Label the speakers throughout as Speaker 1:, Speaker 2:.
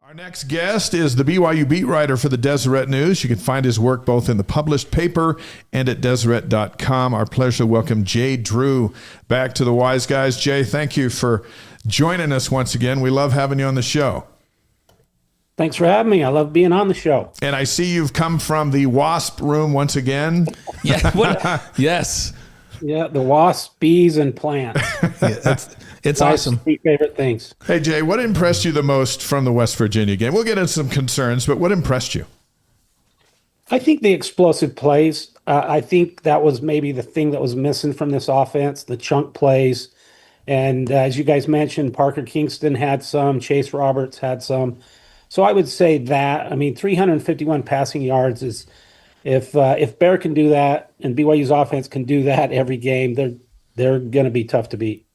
Speaker 1: Our next guest is the BYU beat writer for the Deseret News. You can find his work both in the published paper and at Deseret.com. Our pleasure to welcome Jay Drew back to the Wise Guys. Jay, thank you for joining us once again. We love having you on the show.
Speaker 2: Thanks for having me. I love being on the show.
Speaker 1: And I see you've come from the WASP room once again.
Speaker 3: Yeah. Yes.
Speaker 2: Yeah, the wasps, bees, and plants.
Speaker 3: Yeah, it's awesome.
Speaker 2: Three favorite things.
Speaker 1: Hey, Jay, what impressed you the most from the West Virginia game? We'll get into some concerns, but what impressed you?
Speaker 2: I think the explosive plays. I think that was maybe the thing that was missing from this offense, the chunk plays. And as you guys mentioned, Parker Kingston had some, Chase Roberts had some. So I would say that. I mean, 351 passing yards is, if Bear can do that and BYU's offense can do that every game, they're going to be tough to beat.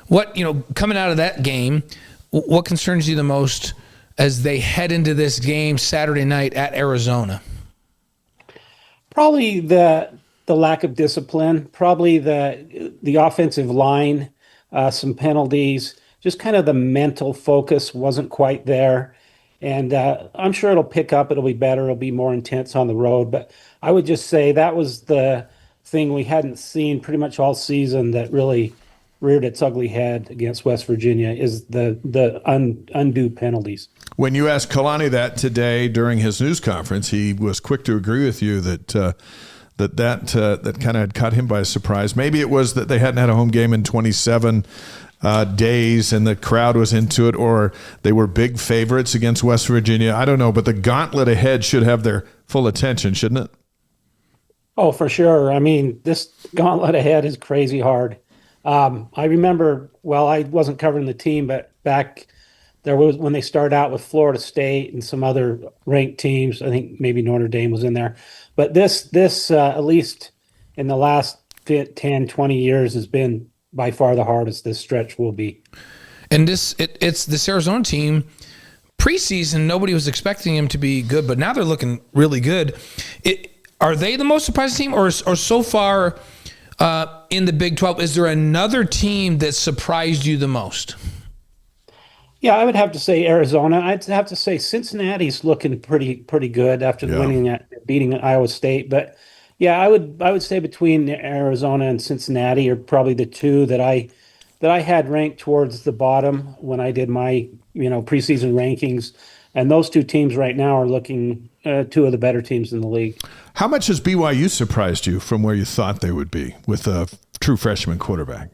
Speaker 3: What, coming out of that game, what concerns you the most as they head into this game Saturday night at Arizona?
Speaker 2: Probably the lack of discipline, probably the offensive line, some penalties, just kind of the mental focus wasn't quite there. And I'm sure it'll pick up. It'll be better. It'll be more intense on the road. But I would just say that was the thing we hadn't seen pretty much all season that really reared its ugly head against West Virginia is the undue penalties.
Speaker 1: When you asked Kalani that today during his news conference, he was quick to agree with you that kind of had caught him by surprise. Maybe it was that they hadn't had a home game in 27 days and the crowd was into it, or they were big favorites against West Virginia. I don't know, but the gauntlet ahead should have their full attention, shouldn't it?
Speaker 2: Oh, for sure. I mean, this gauntlet ahead is crazy hard. I remember, I wasn't covering the team, but back there was when they started out with Florida State and some other ranked teams. I think maybe Notre Dame was in there. But this at least in the last 10, 20 years has been by far the hardest this stretch will be.
Speaker 3: And it's this Arizona team, preseason, nobody was expecting him to be good, but now they're looking really good. Are they the most surprising team, or so far in the Big 12, is there another team that surprised you the most?
Speaker 2: Yeah, I would have to say Arizona. I'd have to say Cincinnati's looking pretty good after beating Iowa State. But yeah, I would say between Arizona and Cincinnati are probably the two that I had ranked towards the bottom when I did my preseason rankings. And those two teams right now are looking two of the better teams in the league.
Speaker 1: How much has BYU surprised you from where you thought they would be with a true freshman quarterback?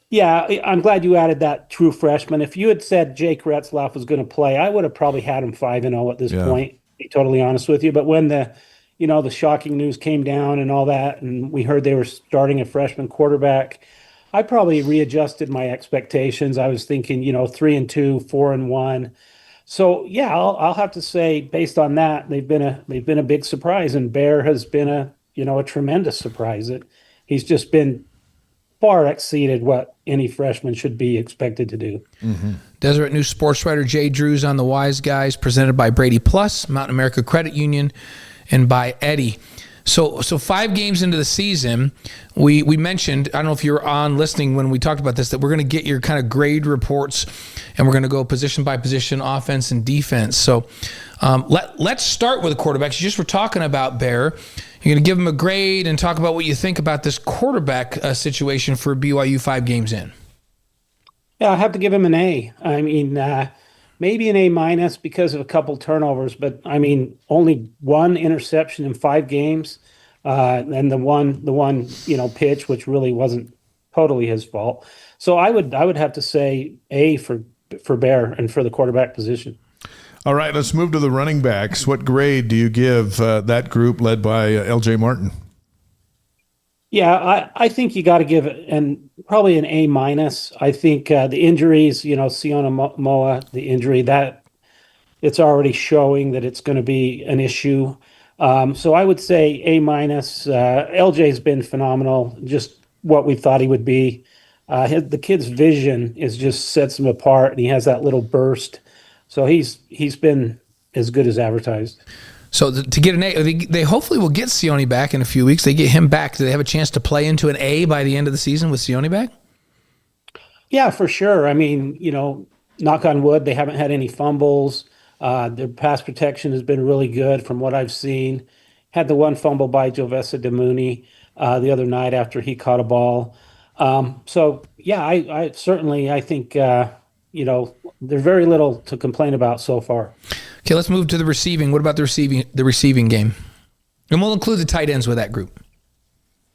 Speaker 2: Yeah, I'm glad you added that true freshman. If you had said Jake Retzlaff was going to play, I would have probably had him 5-0 at this point, to be totally honest with you. But when the shocking news came down and all that, and we heard they were starting a freshman quarterback, I probably readjusted my expectations. I was thinking, 3-2, 4-1. So yeah, I'll have to say, based on that, they've been a big surprise, and Bear has been a tremendous surprise. He's just been far exceeded what any freshman should be expected to do.
Speaker 3: Mm-hmm. Deseret News sports writer Jay Drew's on the Wise Guys, presented by Brady Plus, Mountain America Credit Union, and by Eddie. So 5 games into the season, we mentioned, I don't know if you were on listening when we talked about this, that we're going to get your kind of grade reports, and we're going to go position by position, offense and defense. So let's start with the quarterbacks. You just were talking about Bear. You're going to give him a grade and talk about what you think about this quarterback situation for BYU 5 games in.
Speaker 2: Yeah, I have to give him an A. I mean, maybe an A- because of a couple turnovers, but I mean, only 1 interception in 5 games, and the one pitch, which really wasn't totally his fault. So I would have to say A for Bear and for the quarterback position.
Speaker 1: All right, let's move to the running backs. What grade do you give that group led by L.J. Martin?
Speaker 2: Yeah, I think you got to give it probably an A-. I think the injuries, Siona Moa, the injury, that it's already showing that it's going to be an issue. So I would say A-. LJ's been phenomenal, just what we thought he would be. The kid's vision just sets him apart, and he has that little burst. So he's been as good as advertised.
Speaker 3: So to get an A, they hopefully will get Sione back in a few weeks. They get him back. Do they have a chance to play into an A by the end of the season with Sione back?
Speaker 2: Yeah, for sure. I mean, knock on wood, they haven't had any fumbles. Their pass protection has been really good from what I've seen. Had the one fumble by Jovessa Demooney the other night after he caught a ball. So yeah, I certainly I think there's very little to complain about so far.
Speaker 3: Okay, let's move to the receiving. What about the receiving game? And we'll include the tight ends with that group.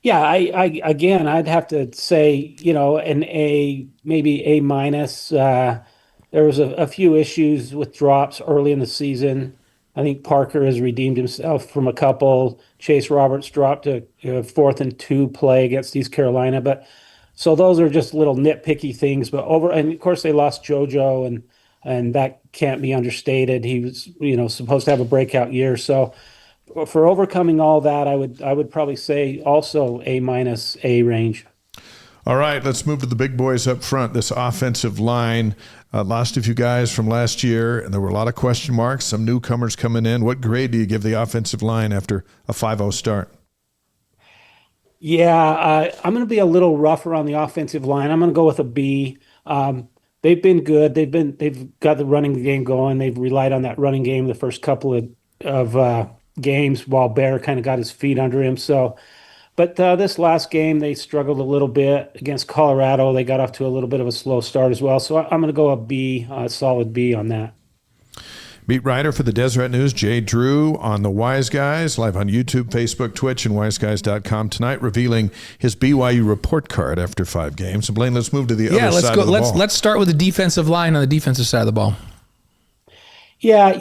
Speaker 2: Yeah, I again, I'd have to say, an A, maybe A minus. There was a few issues with drops early in the season. I think Parker has redeemed himself from a couple. Chase Roberts dropped a 4th and 2 play against East Carolina, but so those are just little nitpicky things. But and of course they lost JoJo, and that can't be understated. He was supposed to have a breakout year, so for overcoming all that, I would probably say also A minus, A range.
Speaker 1: All right, let's move to the big boys up front. This offensive line lost a few guys from last year, and there were a lot of question marks, some newcomers coming in. What grade do you give the offensive line after a 5-0 start?
Speaker 2: Yeah, I'm going to be a little rougher on the offensive line. I'm going to go with a B. They've been good. They've got the running game going. They've relied on that running game the first couple of games while Bear kind of got his feet under him. So, but this last game they struggled a little bit against Colorado. They got off to a little bit of a slow start as well. So I'm going to go a B, a solid B on that.
Speaker 1: Beat writer for the Deseret News, Jay Drew on the Wise Guys, live on YouTube, Facebook, Twitch, and wiseguys.com tonight, revealing his BYU report card after 5 games. So Blaine, let's move to the other side of the ball.
Speaker 3: Let's start with the defensive line on the defensive side of the ball.
Speaker 2: Yeah,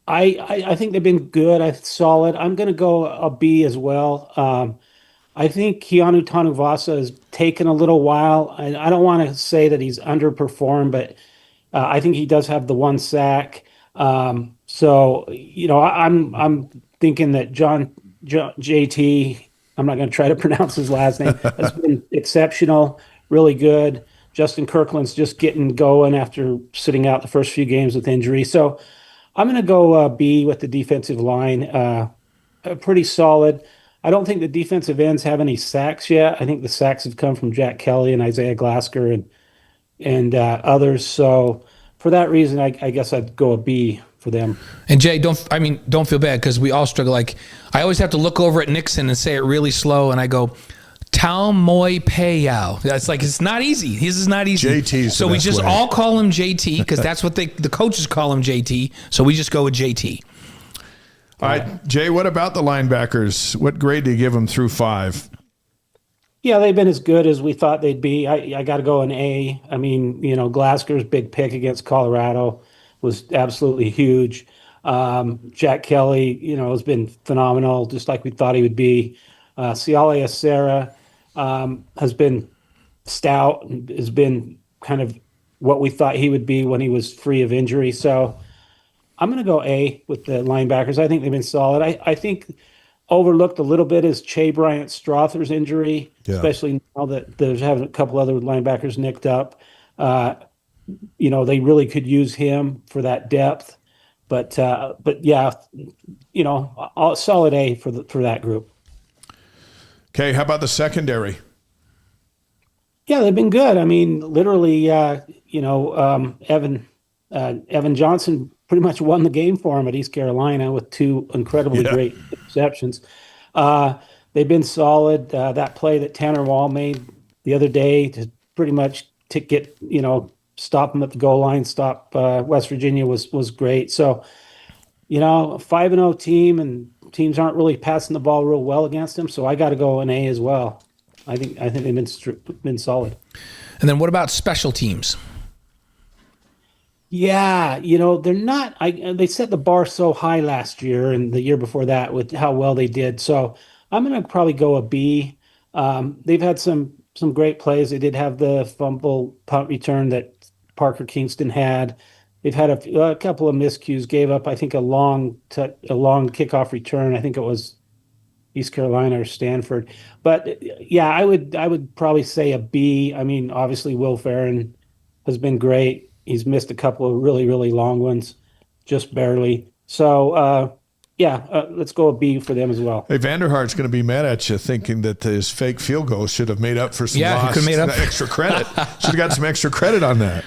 Speaker 2: I think they've been good. Solid. I'm going to go a B as well. I think Keanu Tanuvasa has taken a little while. I don't want to say that he's underperformed, but I think he does have the 1 sack. So I'm thinking that JT. I'm not going to try to pronounce his last name. Has been exceptional, really good. Justin Kirkland's just getting going after sitting out the first few games with injury. So I'm going to go B with the defensive line. Pretty solid. I don't think the defensive ends have any sacks yet. I think the sacks have come from Jack Kelly and Isaiah Glasker and others. So for that reason, I guess I'd go a B for them.
Speaker 3: And Jay, don't feel bad because we all struggle. Like I always have to look over at Nixon and say it really slow, and I go, Tau Moi Payao. That's like, it's not easy. This is not easy.
Speaker 1: JT's
Speaker 3: so we just all call him JT because that's what the coaches call him JT. So we just go with JT.
Speaker 1: All right, Jay, what about the linebackers? What grade do you give them through 5?
Speaker 2: Yeah, they've been as good as we thought they'd be. I got to go an A. I mean, Glasker's big pick against Colorado was absolutely huge. Jack Kelly, has been phenomenal, just like we thought he would be. Siale Acera has been stout and has been kind of what we thought he would be when he was free of injury. So I'm going to go A with the linebackers. I think they've been solid. I think overlooked a little bit is Che Bryant Strother's injury, especially now that there's having a couple other linebackers nicked up. They really could use him for that depth. But yeah, solid A for that group.
Speaker 1: Okay, how about the secondary?
Speaker 2: Yeah, they've been good. I mean, literally, Evan Johnson pretty much won the game for him at East Carolina with 2 incredibly great interceptions. They've been solid. That play that Tanner Wall made the other day to pretty much stop him at the goal line, stop West Virginia was great. So, 5-0 team, and teams aren't really passing the ball real well against them. So I got to go an A as well. I think they've been solid.
Speaker 3: And then what about special teams?
Speaker 2: Yeah, they're not. They set the bar so high last year and the year before that with how well they did. So I'm going to probably go a B. They've had some great plays. They did have the fumble punt return that Parker Kingston had. They've had a couple of miscues. Gave up, I think, a long kickoff return. I think it was East Carolina or Stanford. But yeah, I would probably say a B. I mean, obviously Will Ferrin has been great. He's missed a couple of really, really long ones, just barely. So let's go a B for them as well.
Speaker 1: Hey, Vanderhart's going to be mad at you thinking that his fake field goal should have made up for some lost extra credit. Should have got some extra credit on that.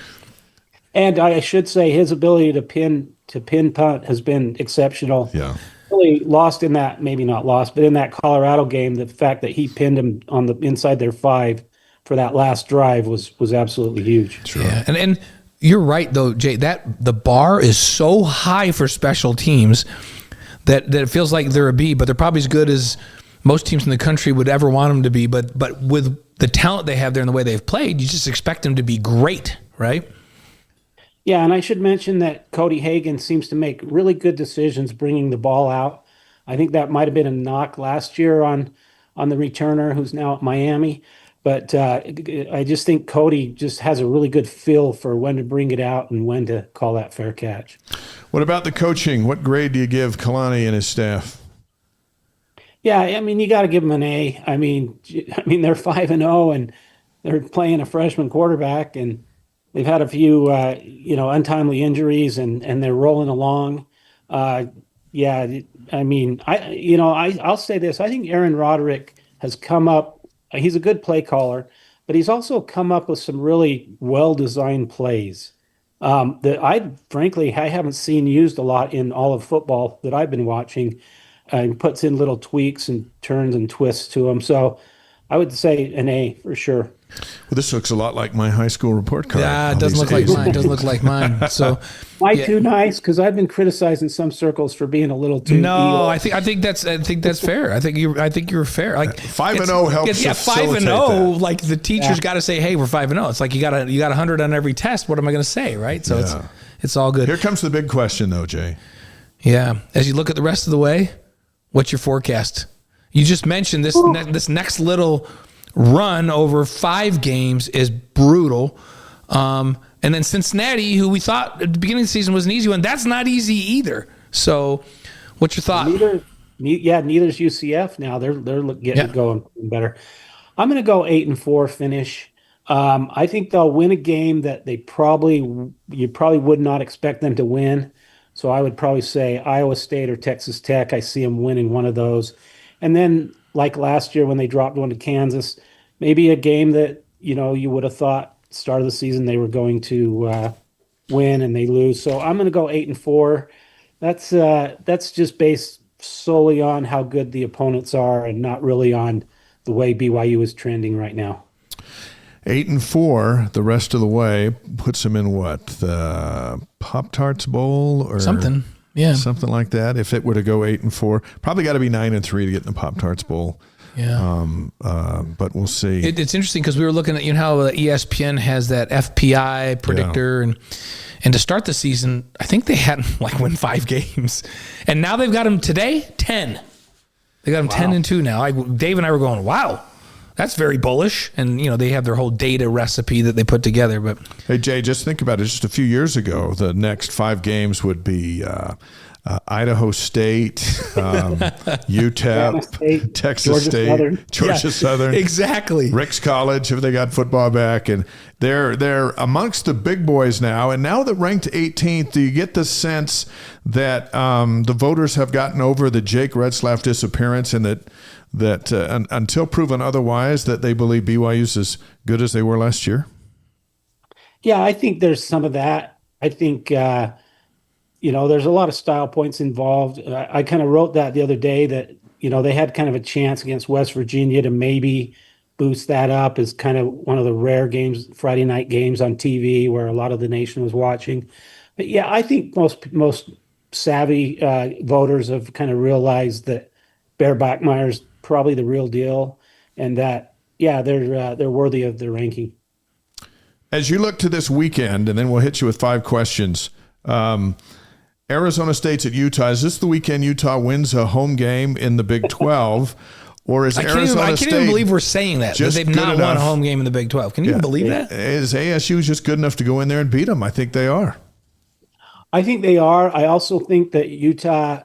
Speaker 2: And I should say his ability to pin punt has been exceptional.
Speaker 1: Yeah.
Speaker 2: Really lost in that, maybe not lost, but in that Colorado game, the fact that he pinned him on the inside their 5 for that last drive was absolutely huge.
Speaker 1: Sure.
Speaker 3: Yeah. And you're right though, Jay, that the bar is so high for special teams that it feels like they're a B, but they're probably as good as most teams in the country would ever want them to be. But with the talent they have there and the way they've played, you just expect them to be great, right?
Speaker 2: Yeah, and I should mention that Cody Hagan seems to make really good decisions bringing the ball out. I think that might have been a knock last year on the returner who's now at Miami. But I just think Cody just has a really good feel for when to bring it out and when to call that fair catch.
Speaker 1: What about the coaching? What grade do you give Kalani and his staff?
Speaker 2: Yeah, I mean, you got to give them an A. I mean, they're 5-0 and they're playing a freshman quarterback, and they've had a few, untimely injuries, and they're rolling along. Yeah, I mean, I'll say this: I think Aaron Roderick has come up. He's a good play caller, but he's also come up with some really well-designed plays that I haven't seen used a lot in all of football that I've been watching. He puts in little tweaks and turns and twists to them. So I would say an A for sure.
Speaker 1: Well, this looks a lot like my high school report card.
Speaker 3: Yeah, it doesn't look like mine. It doesn't look like mine. So,
Speaker 2: too nice? Because I've been criticized in some circles for being a little too.
Speaker 3: No, I think that's fair. I think you're fair. Like
Speaker 1: 5-0 helps.
Speaker 3: Yeah, 5-0. Like the teacher's got to say, "Hey, we're 5-0." It's like you got 100 on every test. What am I going to say, right? So it's all good.
Speaker 1: Here comes the big question, though, Jay.
Speaker 3: Yeah, as you look at the rest of the way, what's your forecast? You just mentioned this this next little run over 5 games is brutal. And then Cincinnati, who we thought at the beginning of the season was an easy one, that's not easy either. So what's your thought?
Speaker 2: Neither's UCF now. They're getting it going better. I'm going to go 8-4 finish. I think they'll win a game that you probably would not expect them to win. So I would probably say Iowa State or Texas Tech. I see them winning one of those. And then, like last year when they dropped one to Kansas, maybe a game that, you would have thought start of the season they were going to win and they lose. So I'm going to go 8-4. That's just based solely on how good the opponents are and not really on the way BYU is trending right now.
Speaker 1: 8-4 the rest of the way puts them in what, the Pop-Tarts Bowl or
Speaker 3: something? Yeah,
Speaker 1: something like that. If it were to go 8-4, probably got to be 9-3 to get in the Pop-Tarts Bowl.
Speaker 3: Yeah.
Speaker 1: But we'll see.
Speaker 3: It's interesting because we were looking at how ESPN has that FPI predictor, and to start the season, I think they had win 5 games, and now they've got them today 10. They got them 10-2 now. Dave and I were going, wow. That's very bullish, and they have their whole data recipe that they put together. But
Speaker 1: hey, Jay, just think about it. Just a few years ago, the next 5 games would be Idaho State, UTEP, Texas State, Georgia Southern,
Speaker 3: exactly.
Speaker 1: Rick's College if they got football back, and they're amongst the big boys now. And now that ranked 18th, do you get the sense that the voters have gotten over the Jake Retzlaff disappearance, and that until proven otherwise, that they believe BYU's as good as they were last year?
Speaker 2: Yeah, I think there's some of that. I think, there's a lot of style points involved. I kind of wrote that the other day that, they had kind of a chance against West Virginia to maybe boost that up as kind of one of the rare games, Friday night games on TV where a lot of the nation was watching. But yeah, I think most savvy voters have kind of realized that Bear Bachmeier's probably the real deal, and that they're worthy of the ranking.
Speaker 1: As you look to this weekend, and then we'll hit you with 5 questions. Arizona State's at Utah. Is this the weekend Utah wins a home game in the Big 12, or is Arizona State?
Speaker 3: I can't even believe we're saying that they've not won a home game in the Big 12. Can you even believe that?
Speaker 1: Is ASU just good enough to go in there and beat them? I think they are.
Speaker 2: I think they are. I also think that Utah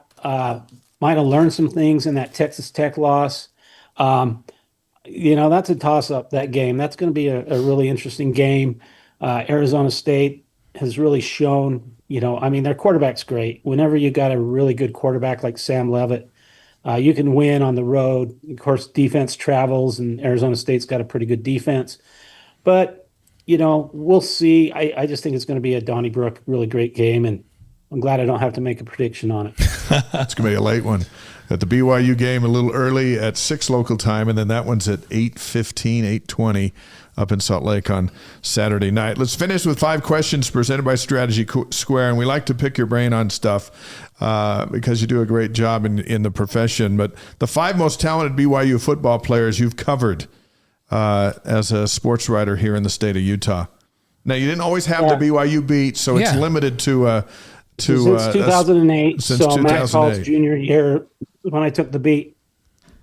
Speaker 2: might have learned some things in that Texas Tech loss. That's a toss-up, that game. That's going to be a really interesting game. Arizona State has really shown I mean, their quarterback's great. Whenever you got a really good quarterback like Sam Levitt, you can win on the road. Of course, defense travels, and Arizona State's got a pretty good defense. But, we'll see. I just think it's going to be a Donnybrook really great game, and I'm glad I don't have to make a prediction on it.
Speaker 1: It's going to be a late one. At the BYU game a little early at 6 local time, and then that one's at 8:15, 8:20 up in Salt Lake on Saturday night. Let's finish with 5 questions presented by Strategy Square, and we like to pick your brain on stuff because you do a great job in the profession. But the 5 most talented BYU football players you've covered as a sports writer here in the state of Utah. Now, you didn't always have the BYU beat, so it's limited to
Speaker 2: since 2008.
Speaker 1: Since
Speaker 2: so
Speaker 1: 2008.
Speaker 2: Max Hall's junior year when I took the beat.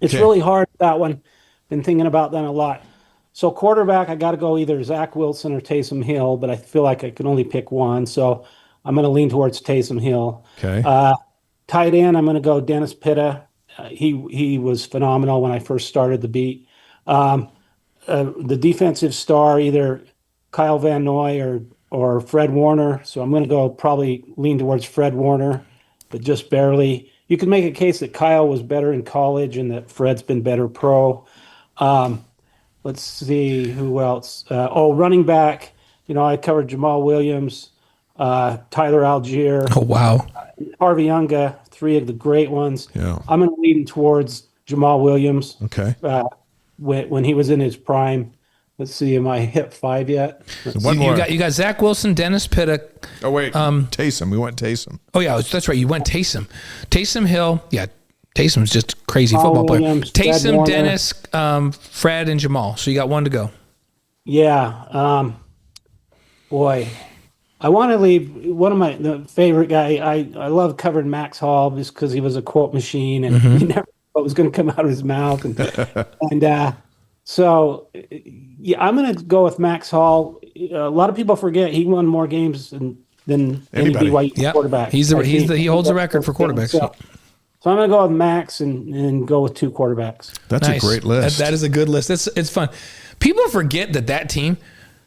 Speaker 2: It's really hard, that one. Been thinking about that a lot. So quarterback, I got to go either Zach Wilson or Taysom Hill, but I feel like I can only pick one. So I'm going to lean towards Taysom Hill.
Speaker 1: Okay.
Speaker 2: Tight end, I'm going to go Dennis Pitta. He was phenomenal when I first started the beat. The defensive star, either Kyle Van Noy or Fred Warner. So I'm going to go probably lean towards Fred Warner, but just barely. You could make a case that Kyle was better in college and that Fred's been better pro. Let's see who else. Running back. I covered Jamal Williams, Tyler Algier.
Speaker 3: Oh, wow.
Speaker 2: Harvey Unga, 3 of the great ones.
Speaker 1: Yeah.
Speaker 2: I'm going to lean towards Jamal Williams.
Speaker 1: Okay.
Speaker 2: When he was in his prime. Let's see, am I hit 5 yet?
Speaker 1: One more.
Speaker 3: You got Zach Wilson, Dennis Pitta.
Speaker 1: Oh, wait. Taysom. We went Taysom.
Speaker 3: Oh, yeah, that's right. You went Taysom. Taysom Hill. Yeah, Taysom's just a crazy football player.
Speaker 2: Williams,
Speaker 3: Taysom, Dennis, Fred, and Jamal. So you got 1 to go.
Speaker 2: Yeah. Boy, I want to leave one of my favorite guy. I love covering Max Hall just because he was a quote machine and he never knew what was going to come out of his mouth. So, I'm going to go with Max Hall. A lot of people forget he won more games than any BYU quarterback.
Speaker 3: He holds the record for quarterbacks.
Speaker 2: So I'm going to go with Max and go with 2 quarterbacks.
Speaker 1: That's nice. A great list.
Speaker 3: That is a good list. It's fun. People forget that team,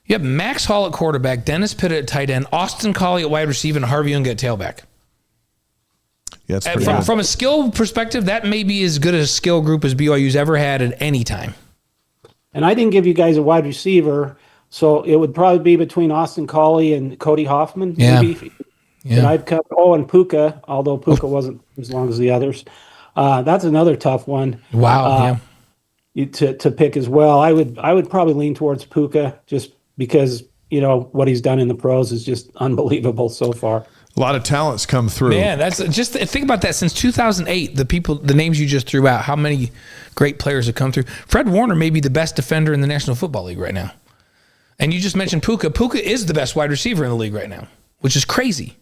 Speaker 3: you have Max Hall at quarterback, Dennis Pitta at tight end, Austin Collie at wide receiver, and Harvey Young at tailback.
Speaker 1: Yeah, it's pretty good.
Speaker 3: From a skill perspective, that may be as good a skill group as BYU's ever had at any time.
Speaker 2: And I didn't give you guys a wide receiver, so it would probably be between Austin Collie and Cody Hoffman.
Speaker 3: Yeah.
Speaker 2: Maybe. Yeah. I've covered. And Puka, although Puka wasn't as long as the others. That's another tough one.
Speaker 3: Wow.
Speaker 2: To pick as well. I would probably lean towards Puka just because what he's done in the pros is just unbelievable so far.
Speaker 1: A lot of talents come through.
Speaker 3: Man, that's just think about that. Since 2008, the names you just threw out, how many great players have come through. Fred Warner may be the best defender in the National Football League right now. And you just mentioned Puka. Puka is the best wide receiver in the league right now, which is crazy.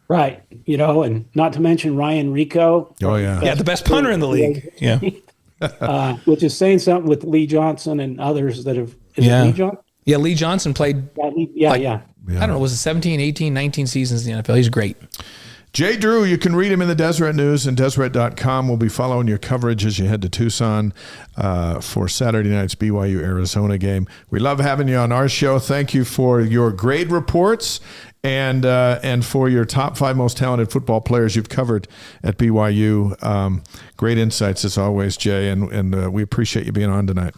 Speaker 2: Right. And not to mention Ryan Rico.
Speaker 1: Oh, yeah.
Speaker 3: Yeah, the best punter in the league. Yeah.
Speaker 2: Which is saying something with Lee Johnson and others that have. Is it Lee Johnson?
Speaker 3: Yeah, Lee Johnson played.
Speaker 2: Yeah.
Speaker 3: I don't know, was it 17, 18, 19 seasons in the NFL? He's great.
Speaker 1: Jay Drew, you can read him in the Deseret News and Deseret.com. We'll be following your coverage as you head to Tucson for Saturday night's BYU Arizona game. We love having you on our show. Thank you for your grade reports and for your top 5 most talented football players you've covered at BYU. Great insights as always, Jay, and we appreciate you being on tonight.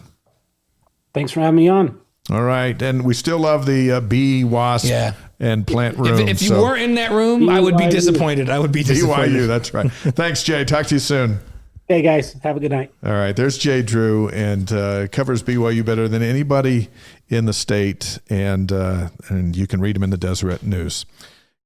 Speaker 2: Thanks for having me on.
Speaker 1: All right, and we still love the bee, wasp, and plant room.
Speaker 3: If you weren't in that room, BYU. I would be disappointed.
Speaker 1: BYU, that's right. Thanks, Jay. Talk to you soon.
Speaker 2: Hey, guys. Have a good night.
Speaker 1: All right, there's Jay Drew, and covers BYU better than anybody in the state, and you can read him in the Deseret News.